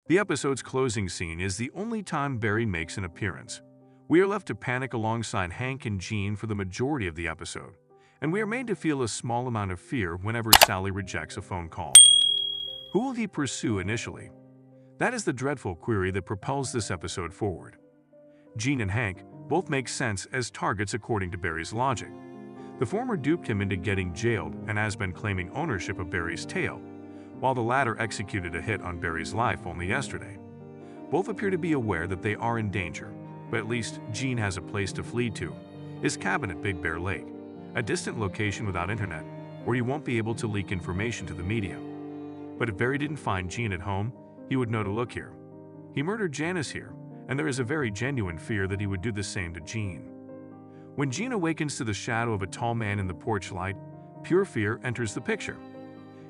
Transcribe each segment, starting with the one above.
The episode's closing scene is the only time Barry makes an appearance. We are left to panic alongside Hank and Jean for the majority of the episode, and we are made to feel a small amount of fear whenever Sally rejects a phone call. Who will he pursue initially? That is the dreadful query that propels this episode forward. Jean and Hank both make sense as targets according to Barry's logic. The former duped him into getting jailed and has been claiming ownership of Barry's tail, while the latter executed a hit on Barry's life only yesterday. Both appear to be aware that they are in danger, but at least Jean has a place to flee to, his cabin at Big Bear Lake, a distant location without internet, where he won't be able to leak information to the media. But if Barry didn't find Jean at home, he would know to look here. He murdered Janice here, and there is a very genuine fear that he would do the same to Jean. When Jean awakens to the shadow of a tall man in the porch light, pure fear enters the picture.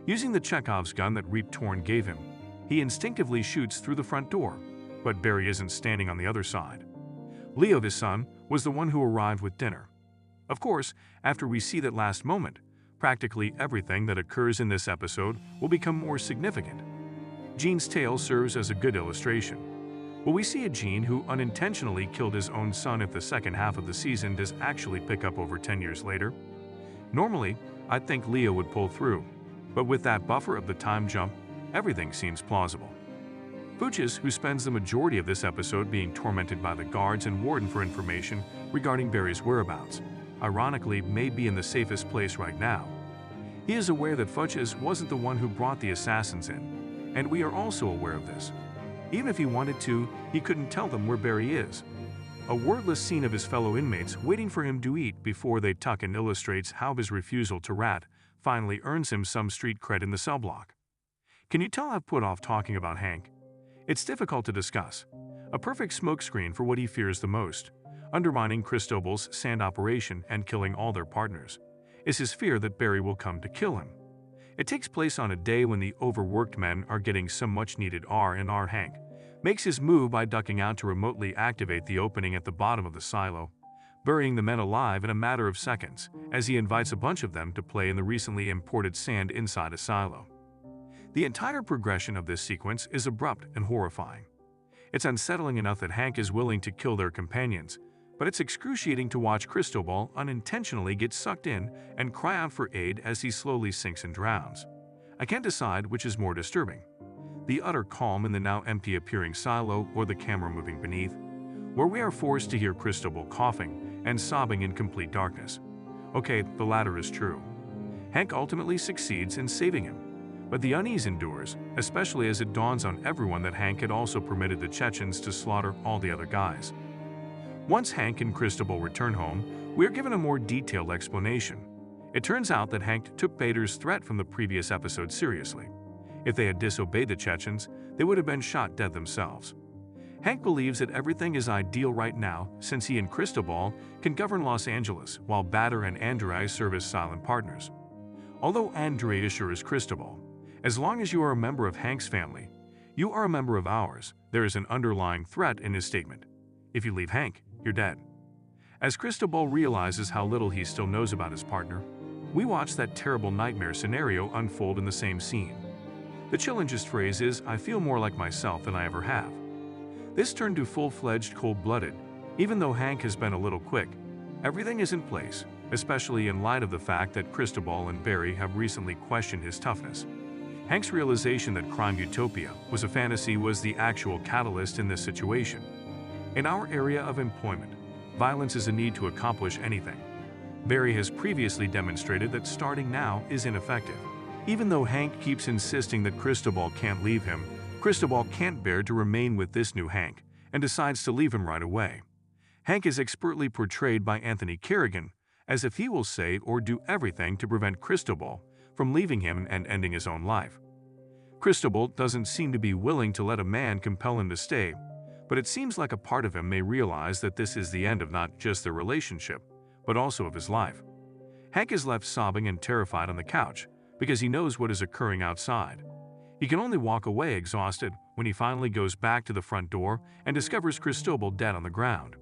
Using the Chekhov's gun that Rip Torn gave him, he instinctively shoots through the front door, but Barry isn't standing on the other side. Leo, his son, was the one who arrived with dinner. Of course, after we see that last moment, practically everything that occurs in this episode will become more significant. Jean's tale serves as a good illustration. Will we see a Jean who unintentionally killed his own son if the second half of the season does actually pick up over 10 years later? Normally, I'd think Leo would pull through, but with that buffer of the time jump, everything seems plausible. Fuchs, who spends the majority of this episode being tormented by the guards and warden for information regarding Barry's whereabouts, ironically may be in the safest place right now. He is aware that Fuchs wasn't the one who brought the assassins in, and we are also aware of this. Even if he wanted to, he couldn't tell them where Barry is. A wordless scene of his fellow inmates waiting for him to eat before they tuck in illustrates how his refusal to rat finally earns him some street cred in the cell block. Can you tell I've put off talking about Hank? It's difficult to discuss. A perfect smokescreen for what he fears the most, undermining Cristobal's sand operation and killing all their partners, is his fear that Barry will come to kill him. It takes place on a day when the overworked men are getting some much-needed R&R. Hank makes his move by ducking out to remotely activate the opening at the bottom of the silo, burying the men alive in a matter of seconds as he invites a bunch of them to play in the recently imported sand inside a silo. The entire progression of this sequence is abrupt and horrifying. It's unsettling enough that Hank is willing to kill their companions, but it's excruciating to watch Cristobal unintentionally get sucked in and cry out for aid as he slowly sinks and drowns. I can't decide which is more disturbing: the utter calm in the now empty-appearing silo or the camera moving beneath, where we are forced to hear Cristobal coughing and sobbing in complete darkness. Okay, the latter is true. Hank ultimately succeeds in saving him, but the unease endures, especially as it dawns on everyone that Hank had also permitted the Chechens to slaughter all the other guys. Once Hank and Cristobal return home, we are given a more detailed explanation. It turns out that Hank took Bader's threat from the previous episode seriously. If they had disobeyed the Chechens, they would have been shot dead themselves. Hank believes that everything is ideal right now since he and Cristobal can govern Los Angeles while Bader and Andrei serve as silent partners. Although Andrei assures Cristobal, as long as you are a member of Hank's family, you are a member of ours, there is an underlying threat in his statement. If you leave Hank, you're dead. As Cristobal realizes how little he still knows about his partner, we watch that terrible nightmare scenario unfold in the same scene. The chillingest phrase is, "I feel more like myself than I ever have." This turned to full-fledged cold-blooded. Even though Hank has been a little quick, everything is in place, especially in light of the fact that Cristobal and Barry have recently questioned his toughness. Hank's realization that crime utopia was a fantasy was the actual catalyst in this situation. In our area of employment, violence is a need to accomplish anything. Barry has previously demonstrated that starting now is ineffective. Even though Hank keeps insisting that Cristobal can't leave him, Cristobal can't bear to remain with this new Hank and decides to leave him right away. Hank is expertly portrayed by Anthony Carrigan, as if he will say or do everything to prevent Cristobal from leaving him and ending his own life. Cristobal doesn't seem to be willing to let a man compel him to stay, but it seems like a part of him may realize that this is the end of not just their relationship, but also of his life. Hank is left sobbing and terrified on the couch because he knows what is occurring outside. He can only walk away exhausted when he finally goes back to the front door and discovers Cristobal dead on the ground.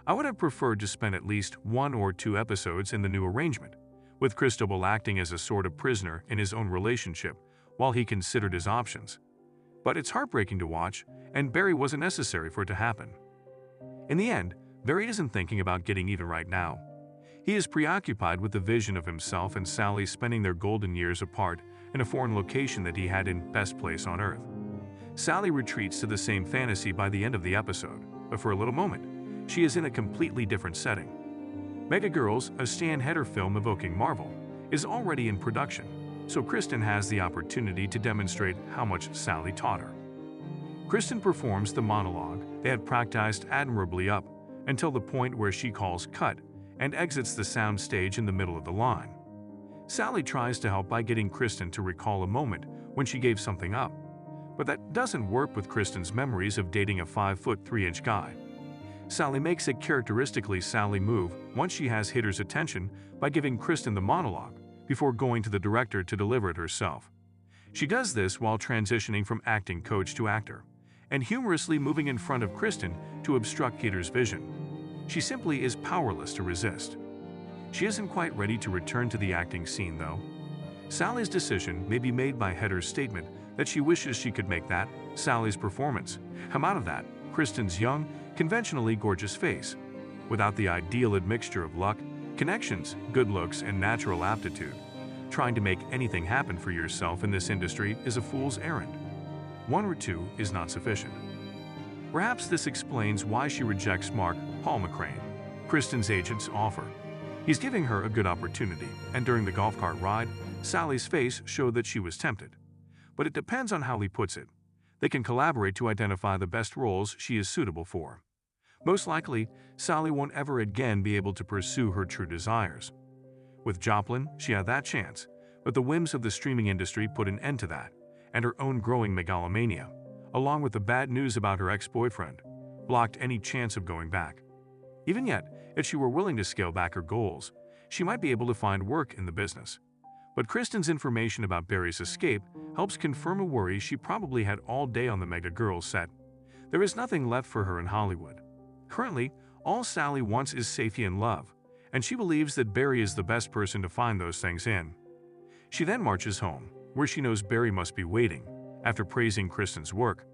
I would have preferred to spend at least 1 or 2 episodes in the new arrangement, with Cristobal acting as a sort of prisoner in his own relationship while he considered his options. But it's heartbreaking to watch, and Barry wasn't necessary for it to happen. In the end, Barry isn't thinking about getting even right now. He is preoccupied with the vision of himself and Sally spending their golden years apart in a foreign location that he had in Best Place on Earth. Sally retreats to the same fantasy by the end of the episode, but for a little moment, she is in a completely different setting. Mega Girls, a Stan Heder film evoking Marvel, is already in production, so Kristen has the opportunity to demonstrate how much Sally taught her. Kristen performs the monologue they had practiced admirably up until the point where she calls cut and exits the sound stage in the middle of the line. Sally tries to help by getting Kristen to recall a moment when she gave something up, but that doesn't work with Kristen's memories of dating a 5'3" guy. Sally makes a characteristically Sally move once she has Hitter's attention by giving Kristen the monologue before going to the director to deliver it herself. She does this while transitioning from acting coach to actor, and humorously moving in front of Kristen to obstruct Hitter's vision. She simply is powerless to resist. She isn't quite ready to return to the acting scene, though. Sally's decision may be made by Hetter's statement that she wishes she could make that Sally's performance come out of that Kristen's young, conventionally gorgeous face, without the ideal admixture of luck, connections, good looks, and natural aptitude. Trying to make anything happen for yourself in this industry is a fool's errand. One or two is not sufficient. Perhaps this explains why she rejects Mark Paul McCrane, Kristen's agent's offer. He's giving her a good opportunity, and during the golf cart ride, Sally's face showed that she was tempted. But it depends on how he puts it. They can collaborate to identify the best roles she is suitable for. Most likely, Sally won't ever again be able to pursue her true desires. With Joplin, she had that chance, but the whims of the streaming industry put an end to that, and her own growing megalomania, along with the bad news about her ex-boyfriend, blocked any chance of going back. Even yet, if she were willing to scale back her goals, she might be able to find work in the business. But Kristen's information about Barry's escape helps confirm a worry she probably had all day on the Mega Girls set. There is nothing left for her in Hollywood. Currently, all Sally wants is safety and love, and she believes that Barry is the best person to find those things in. She then marches home, where she knows Barry must be waiting, after praising Kristen's work.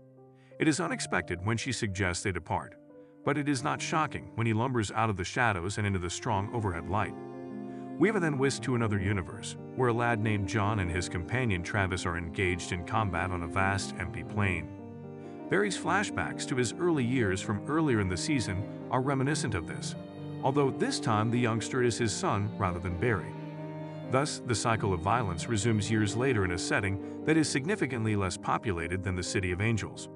It is unexpected when she suggests they depart, but it is not shocking when he lumbers out of the shadows and into the strong overhead light. We are then whisked to another universe, where a lad named John and his companion Travis are engaged in combat on a vast, empty plain. Barry's flashbacks to his early years from earlier in the season are reminiscent of this, although this time the youngster is his son rather than Barry. Thus, the cycle of violence resumes years later in a setting that is significantly less populated than the City of Angels.